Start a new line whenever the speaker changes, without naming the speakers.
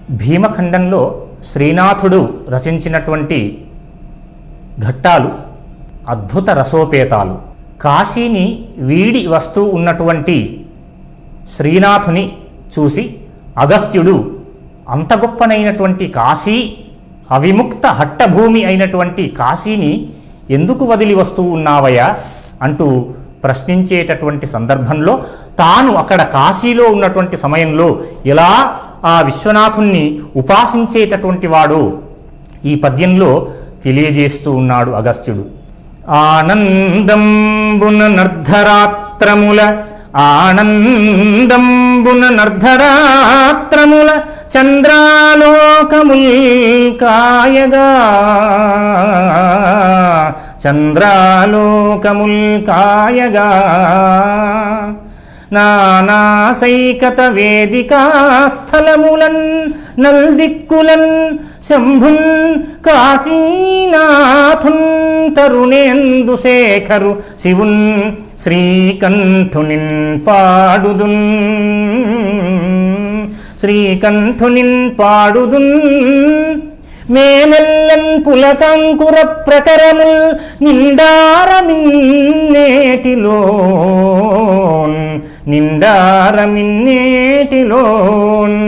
భీమఖండంలో శ్రీనాథుడు రచించినటువంటి ఘట్టాలు అద్భుత రసోపేతాలు. కాశీని వీడి వస్తూ ఉన్నటువంటి శ్రీనాథుని చూసి అగస్త్యుడు అంత గొప్పనైనటువంటి కాశీ, అవిముక్త హట్టభూమి అయినటువంటి కాశీని ఎందుకు వదిలి వస్తూ ఉన్నావయ్యా అంటూ ప్రశ్నించేటటువంటి సందర్భంలో తాను అక్కడ కాశీలో ఉన్నటువంటి సమయంలో ఎలా ఆ విశ్వనాథుణ్ణి ఉపాసించేటటువంటి వాడు ఈ పద్యంలో తెలియజేస్తూ ఉన్నాడు అగస్త్యుడు. ఆనందంబున నర్ధరాత్రముల ఆనందంబున నర్ధరాత్రముల చంద్రాలోకముల్ కాయగా చంద్రాలోకముల్ కాయగా నానాసైకత వేదికా స్థలములన్ నల్దిక్కులన్ శంభున్ కాశీనాథున్ తరుణేందు శేఖరు శివున్ శ్రీకంఠునిన్ పాడుదున్ శ్రీకంఠునిన్ పాడుదున్ మేనెల్లన్ పులకంకుర ప్రకరముల్ నిండారమిన్నేటిలోన్ నిండారమిన్నేటిలోన్